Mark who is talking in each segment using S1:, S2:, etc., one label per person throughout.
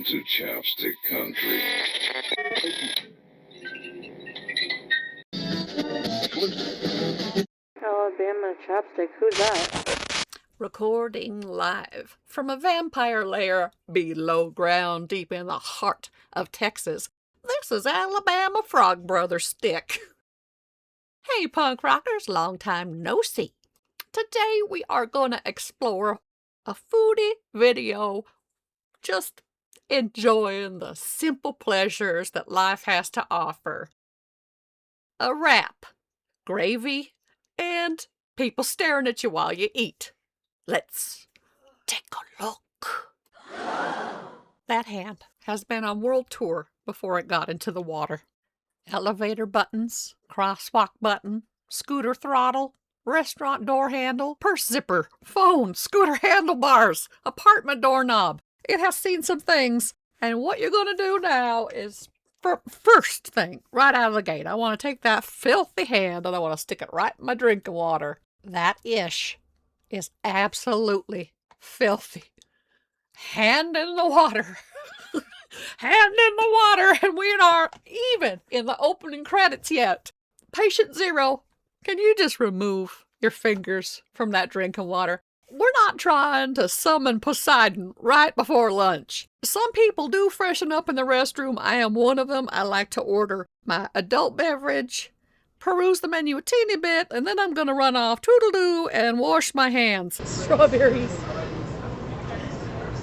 S1: Welcome to Chapstick Country.
S2: Alabama Chapstick, who's that?
S3: Recording live from a vampire lair below ground deep in the heart of Texas. This is Alabama Frog Brothers Stick. Hey punk rockers, long time no see. Today we are gonna explore a foodie video, just enjoying the simple pleasures that life has to offer. A wrap, gravy, and people staring at you while you eat. Let's take a look. That hand has been on world tour before it got into the water. Elevator buttons, crosswalk button, scooter throttle, restaurant door handle, purse zipper, phone, scooter handlebars, apartment doorknob. It has seen some things, and what you're going to do now is, first thing, right out of the gate, I want to take that filthy hand and I want to stick it right in my drinking water. That ish is absolutely filthy. Hand in the water. Hand in the water, and we aren't even in the opening credits yet. Patient zero, can you just remove your fingers from that drinking water? We're not trying to summon Poseidon right before lunch. Some people do freshen up in the restroom. I am one of them. I like to order my adult beverage, peruse the menu a teeny bit, and then I'm going to run off toodle-doo and wash my hands.
S2: Strawberries.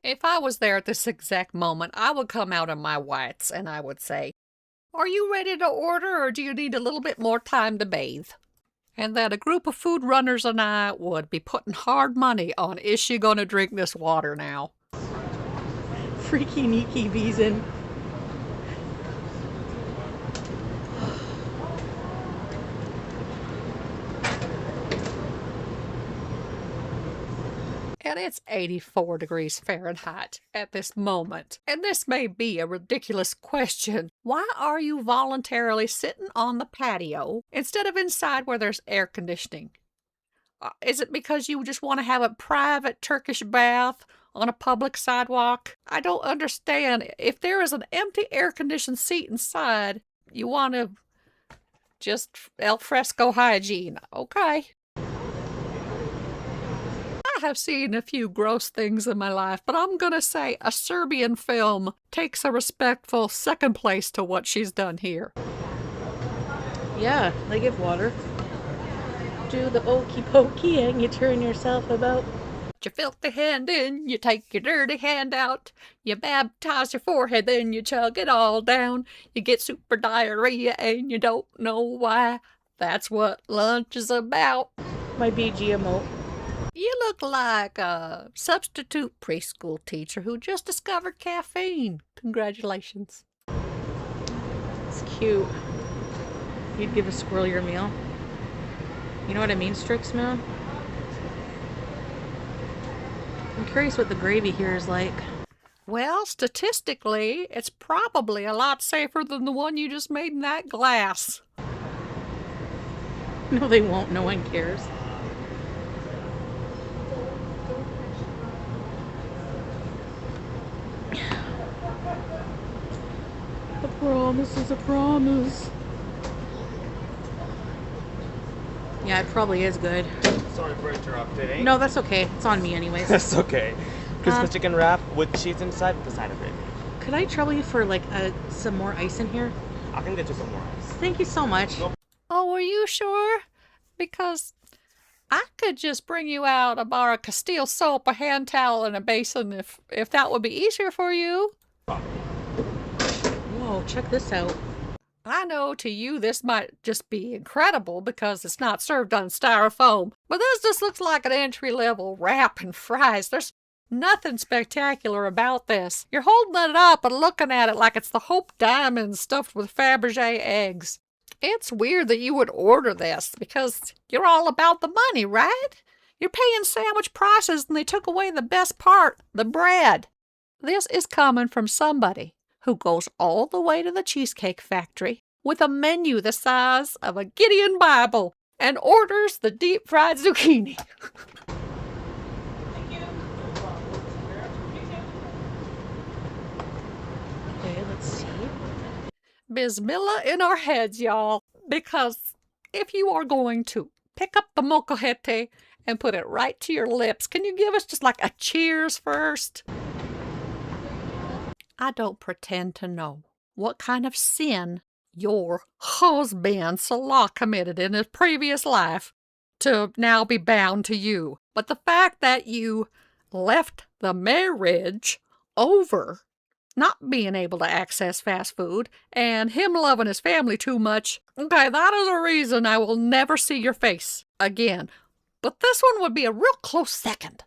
S3: If I was there at this exact moment, I would come out in my whites and I would say, "Are you ready to order, or do you need a little bit more time to bathe?" And that a group of food runners and I would be putting hard money on, is she going to drink this water now?
S2: Freaky Nikki Beeson.
S3: And it's 84 degrees Fahrenheit at this moment. And this may be a ridiculous question. Why are you voluntarily sitting on the patio instead of inside where there's air conditioning? Is it because you just want to have a private Turkish bath on a public sidewalk? I don't understand. If there is an empty air-conditioned seat inside, you want to just al fresco hygiene. Okay. I have seen a few gross things in my life, but I'm gonna say a Serbian film takes a respectful second place to what she's done here.
S2: Yeah, they give water. Do the okey pokey and you turn yourself about.
S3: You filthy hand in, you take your dirty hand out. You baptize your forehead, then you chug it all down. You get super diarrhea and you don't know why. That's what lunch is about.
S2: My BGMO.
S3: You look like a substitute preschool teacher who just discovered caffeine. Congratulations.
S2: It's cute. You'd give a squirrel your meal. You know what I mean, Strix man? I'm curious what the gravy here is like.
S3: Well, statistically, it's probably a lot safer than the one you just made in that glass.
S2: No, they won't. No one cares. A promise is a promise. Yeah, it probably is good.
S4: Sorry for interrupting.
S2: No, that's okay. It's on me anyways.
S4: That's okay. Christmas chicken wrap with cheese inside with a side of gravy.
S2: Could I trouble you for like some more ice in here?
S4: I can get you some more ice.
S2: Thank you so much.
S4: Nope.
S3: Oh, are you sure? Because I could just bring you out a bar of Castile soap, a hand towel, and a basin if that would be easier for you.
S2: Whoa, check this out.
S3: I know to you this might just be incredible because it's not served on styrofoam, but this just looks like an entry-level wrap and fries. There's nothing spectacular about this. You're holding it up and looking at it like it's the Hope Diamond stuffed with Fabergé eggs. It's weird that you would order this because you're all about the money, right? You're paying sandwich prices and they took away the best part, the bread. This is coming from somebody who goes all the way to the Cheesecake Factory with a menu the size of a Gideon Bible and orders the deep-fried zucchini. Bismillah in our heads, y'all, because if you are going to pick up the molcajete and put it right to your lips, can you give us just like a cheers first? I don't pretend to know what kind of sin your husband Salah committed in his previous life to now be bound to you. But the fact that you left the marriage over not being able to access fast food and him loving his family too much, okay, that is a reason I will never see your face again. But this one would be a real close second.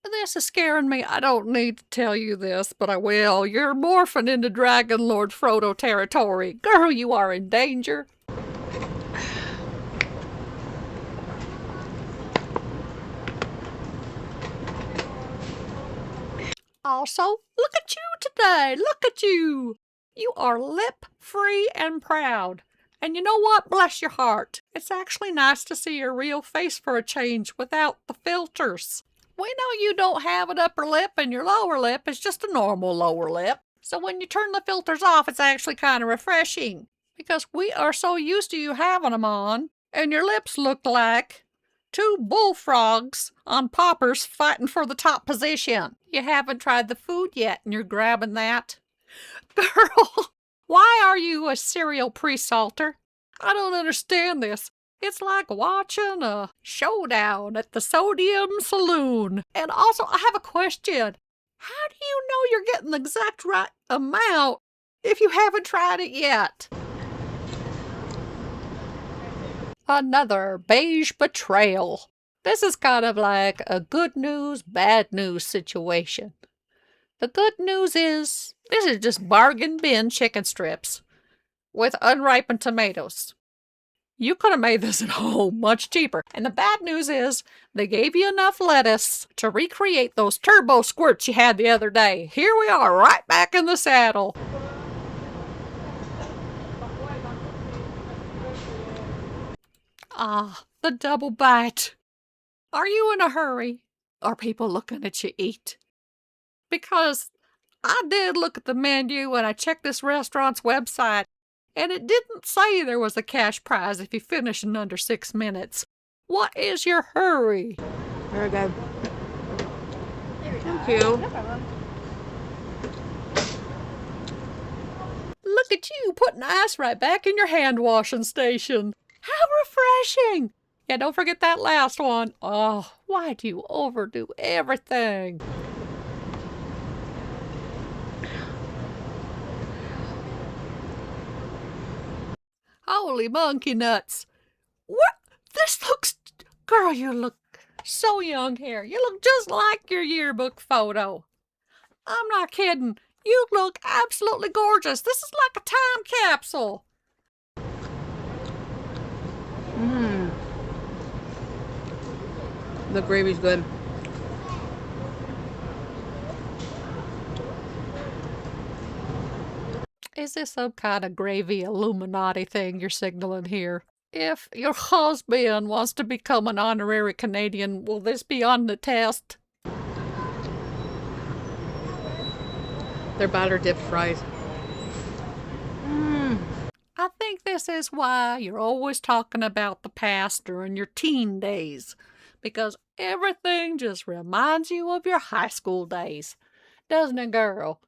S3: This is scaring me. I don't need to tell you this, but I will. You're morphing into Dragon Lord Frodo territory. Girl, you are in danger. Also, look at you today. Look at you. You are lip-free and proud. And you know what? Bless your heart. It's actually nice to see your real face for a change without the filters. We know you don't have an upper lip and your lower lip is just a normal lower lip. So when you turn the filters off, it's actually kind of refreshing. Because we are so used to you having them on, and your lips look like two bullfrogs on poppers fighting for the top position. You haven't tried the food yet and you're grabbing that. Girl, why are you a serial pre-salter? I don't understand this. It's like watching a showdown at the Sodium Saloon. And also, I have a question. How do you know you're getting the exact right amount if you haven't tried it yet? Another beige betrayal. This is kind of like a good news, bad news situation. The good news is this is just bargain bin chicken strips with unripened tomatoes. You could have made this at home much cheaper. And the bad news is they gave you enough lettuce to recreate those turbo squirts you had the other day. Here we are, right back in the saddle. Ah, the double bite. Are you in a hurry? Are people looking at you eat? Because I did look at the menu and I checked this restaurant's website, and it didn't say there was a cash prize if you finish in under 6 minutes. What is your hurry?
S2: Very good. Thank you.
S3: Look at you putting ice right back in your hand washing station. How refreshing! Yeah, don't forget that last one. Oh, why do you overdo everything? Holy monkey nuts. What? This looks... Girl, you look so young here. You look just like your yearbook photo. I'm not kidding. You look absolutely gorgeous. This is like a time capsule.
S2: The gravy's good.
S3: Is this some kind of gravy Illuminati thing you're signaling here? If your husband wants to become an honorary Canadian, will this be on the test?
S2: They're batter dipped fries.
S3: I think this is why you're always talking about the past during your teen days. Because everything just reminds you of your high school days. Doesn't it, girl?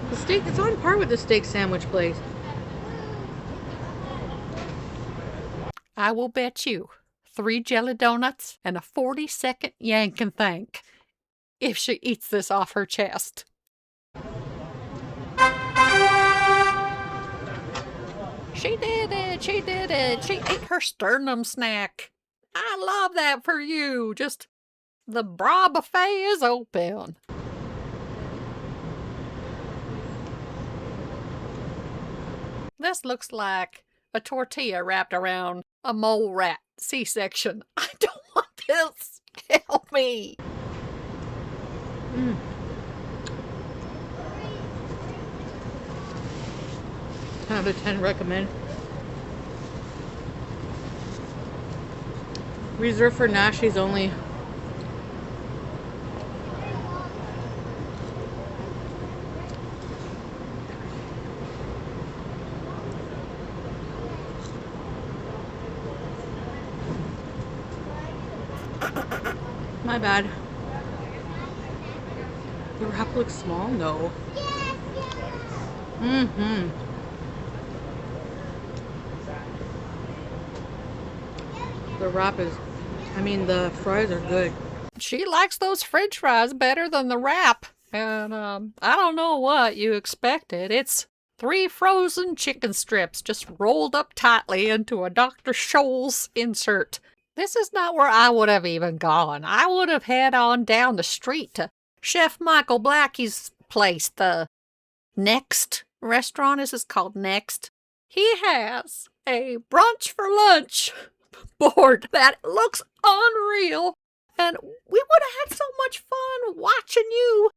S2: The steak, it's on par with the steak sandwich place.
S3: I will bet you 3 jelly donuts and a 40-second yank and thank if she eats this off her chest. She did it! She did it! She ate her sternum snack. I love that for you. Just the bra buffet is open. This looks like a tortilla wrapped around a mole rat C-section. I don't want this. Help me.
S2: 10 out of 10 recommend. Reserved for Nashies only. My bad. The wrap looks small? No. Mm-hmm. The wrap is, the fries are good.
S3: She likes those french fries better than the wrap. And, I don't know what you expected. It's 3 frozen chicken strips just rolled up tightly into a Dr. Scholl's insert. This is not where I would have even gone. I would have head on down the street to Chef Michael Blackie's place, the Next restaurant. This is called Next. He has a brunch for lunch board that looks unreal, and we would have had so much fun watching you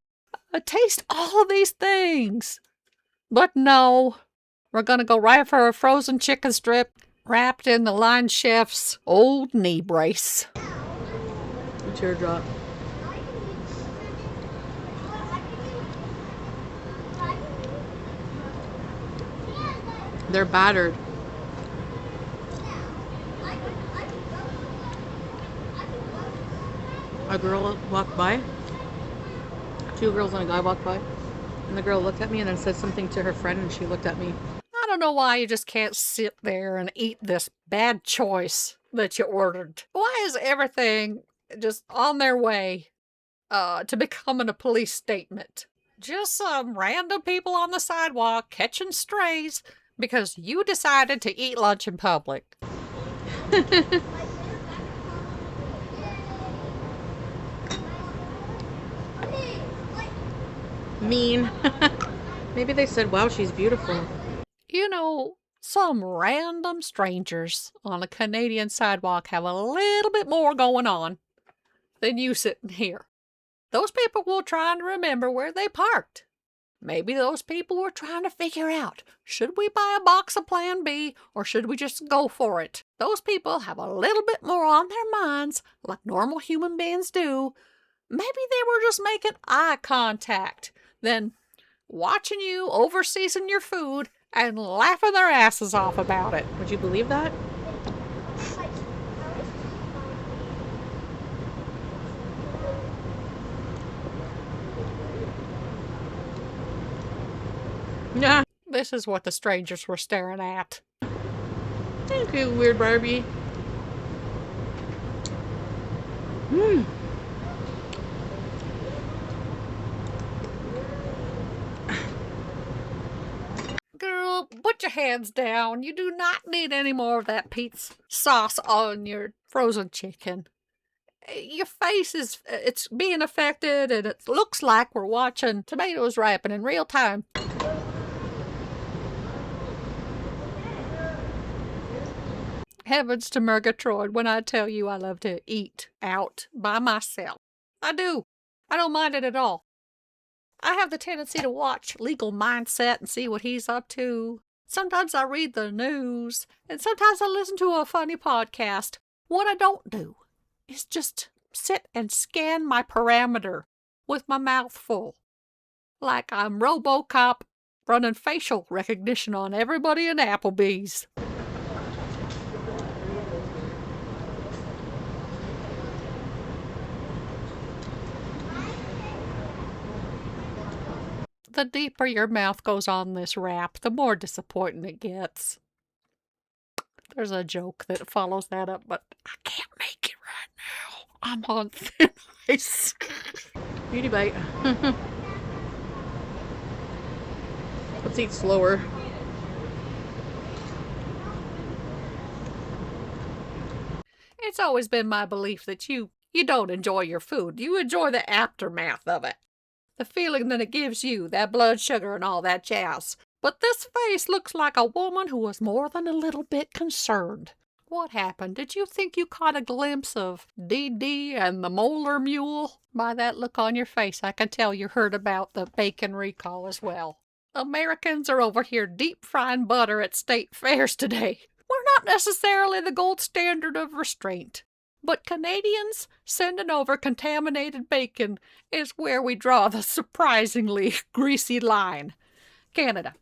S3: taste all of these things. But no, we're gonna go right for a frozen chicken strip wrapped in the line chef's old knee brace.
S2: A teardrop. They're battered. A girl walked by. 2 girls and a guy walked by. And the girl looked at me and then said something to her friend, and she looked at me.
S3: I don't know why you just can't sit there and eat this bad choice that you ordered. Why is everything just on their way to becoming a police statement? Just some random people on the sidewalk catching strays because you decided to eat lunch in public.
S2: Mean. Maybe they said, wow, she's beautiful.
S3: You know, some random strangers on a Canadian sidewalk have a little bit more going on than you sitting here. Those people were trying to remember where they parked. Maybe those people were trying to figure out, should we buy a box of Plan B or should we just go for it? Those people have a little bit more on their minds, like normal human beings do. Maybe they were just making eye contact, then watching you overseason your food and laughing their asses off about it.
S2: Would you believe that? Yeah.
S3: This is what the strangers were staring at.
S2: Thank you, weird Barbie.
S3: Girl, put your hands down. You do not need any more of that pizza sauce on your frozen chicken. Your face it's being affected, and it looks like we're watching tomatoes ripen in real time. Heavens to Murgatroyd when I tell you I love to eat out by myself. I do. I don't mind it at all. I have the tendency to watch Legal Mindset and see what he's up to. Sometimes I read the news, and sometimes I listen to a funny podcast. What I don't do is just sit and scan my parameter with my mouth full, like I'm RoboCop running facial recognition on everybody in Applebee's. The deeper your mouth goes on this wrap, the more disappointing it gets. There's a joke that follows that up, but I can't make it right now. I'm on thin ice.
S2: Beauty bite. Let's eat slower.
S3: It's always been my belief that you don't enjoy your food. You enjoy the aftermath of it. The feeling that it gives you, that blood sugar and all that jazz. But this face looks like a woman who was more than a little bit concerned. What happened? Did you think you caught a glimpse of Dee Dee and the molar mule? By that look on your face, I can tell you heard about the bacon recall as well. Americans are over here deep frying butter at state fairs today. We're not necessarily the gold standard of restraint, but Canadians sending over contaminated bacon is where we draw the surprisingly greasy line. Canada,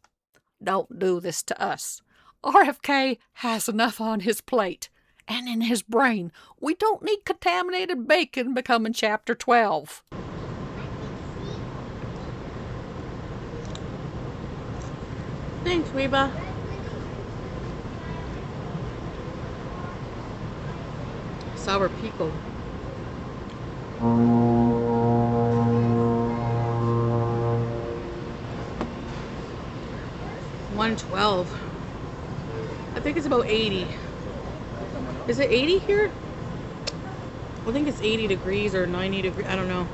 S3: don't do this to us. RFK has enough on his plate and in his brain. We don't need contaminated bacon becoming Chapter 12.
S2: Thanks, Reba. Sour pico. $112. I think it's about 80. Is it 80 here? I think it's 80 degrees or 90 degrees. I don't know.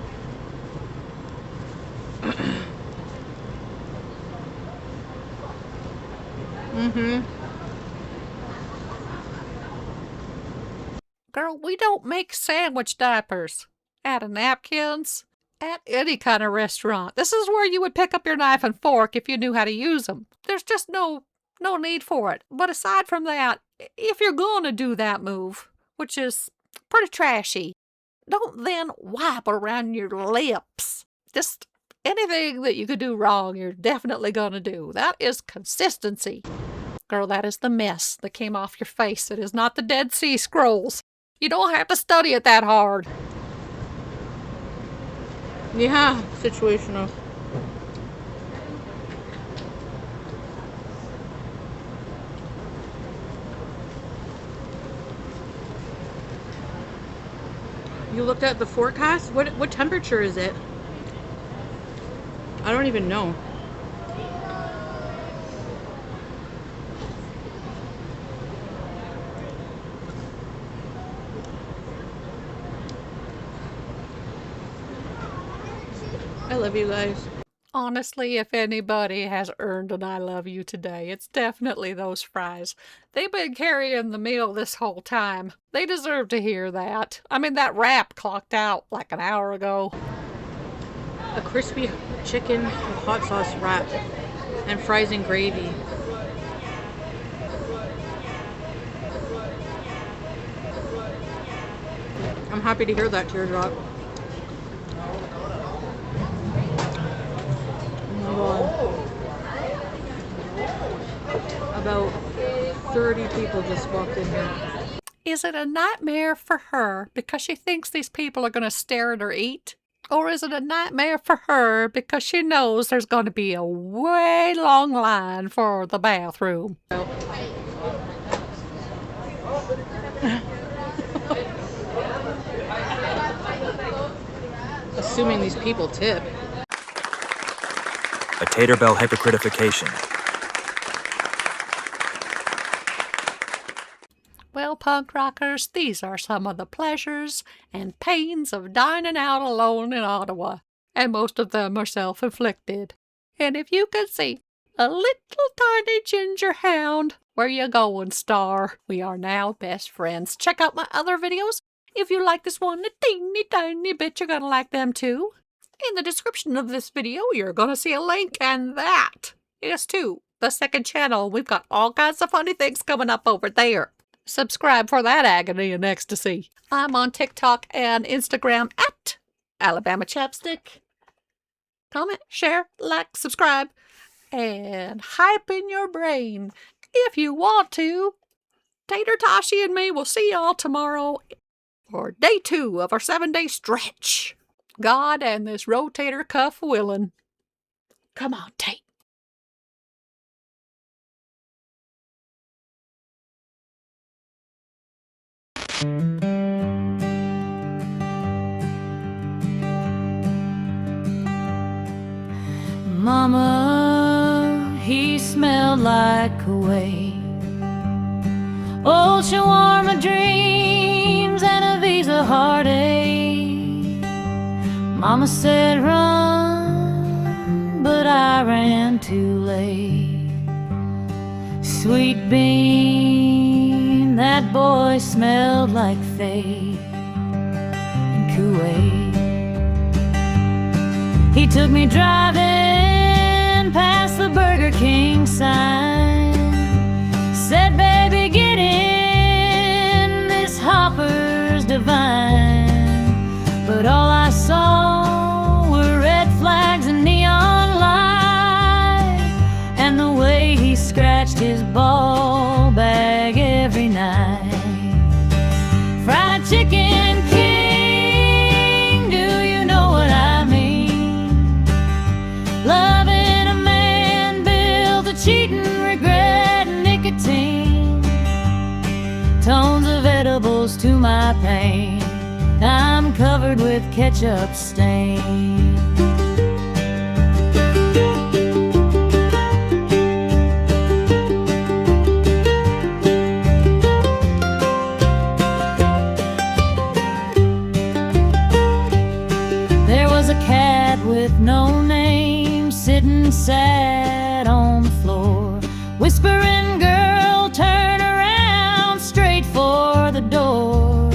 S3: Girl, we don't make sandwich diapers out of napkins at any kind of restaurant. This is where you would pick up your knife and fork if you knew how to use them. There's just no need for it. But aside from that, if you're going to do that move, which is pretty trashy, don't then wipe around your lips. Just anything that you could do wrong, you're definitely going to do. That is consistency. Girl, that is the mess that came off your face. It is not the Dead Sea Scrolls. You don't have to study it that hard.
S2: Yeah, situational. You looked at the forecast? What temperature is it? I don't even know. I love you guys.
S3: Honestly, if anybody has earned an I love you today, it's definitely those fries. They've been carrying the meal this whole time. They deserve to hear that. I mean, that wrap clocked out like an hour ago.
S2: A crispy chicken with hot sauce wrap and fries and gravy. I'm happy to hear that, Teardrop. About 30 people just walked in here.
S3: Is it a nightmare for her because she thinks these people are going to stare at her eat? Or is it a nightmare for her because she knows there's going to be a way long line for the bathroom?
S2: Assuming these people tip.
S5: A Tater Bell hypocritification.
S3: Well, punk rockers, these are some of the pleasures and pains of dining out alone in Ottawa, and most of them are self-inflicted. And if you could see a little tiny ginger hound, where you going, star? We are now best friends. Check out my other videos. If you like this one a teeny tiny bit, you're gonna like them too. In the description of this video, you're gonna see a link, and that is to the second channel. We've got all kinds of funny things coming up over there. Subscribe for that agony and ecstasy. I'm on TikTok and Instagram at Alabama Chapstick. Comment, share, like, subscribe, and hype in your brain if you want to. Tater Tashi and me will see y'all tomorrow for day 2 of our 7-day stretch. God and this rotator cuff willing. Come on, Tate.
S6: Mama, he smelled like a wave, old shawarma dreams and a Visa heartache. Mama said run, but I ran too late. Sweet bean, that boy smelled like fate in Kuwait. He took me driving past the sign. Said, baby, get in, this hopper's divine. But all I saw were red flags and neon light, and the way he scratched his ball bag every night. Fried chicken king, do you know what I mean? Loving a man built of cheating, regret, and nicotine. Tones of edibles to my pain. I'm covered with ketchup stain. With no name, sitting sad on the floor, whispering, girl, turn around, straight for the door.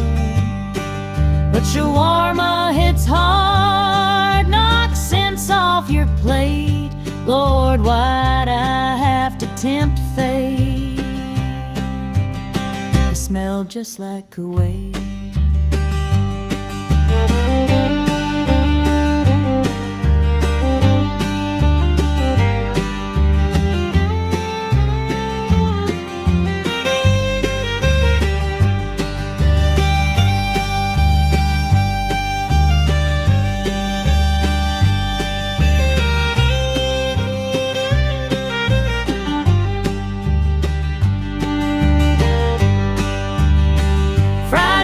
S6: But shawarma hits hard, knocks sense off your plate. Lord, why'd I have to tempt fate? It smelled just like Kuwait.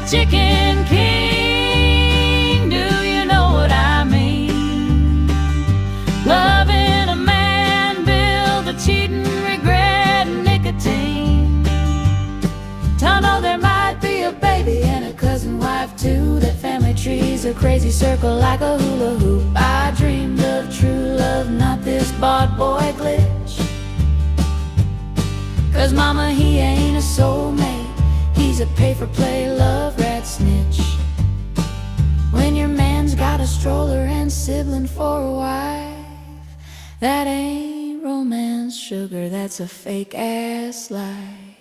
S6: Chicken king, do you know what I mean? Loving a man built of cheating, regret, and nicotine. To know there might be a baby and a cousin wife too. That family tree's a crazy circle like a hula hoop. I dreamed of true love, not this bought boy glitch. 'Cause mama, he ain't a soulmate, he's a pay-for-play love rat snitch. When your man's got a stroller and sibling for a wife, that ain't romance, sugar, that's a fake-ass life.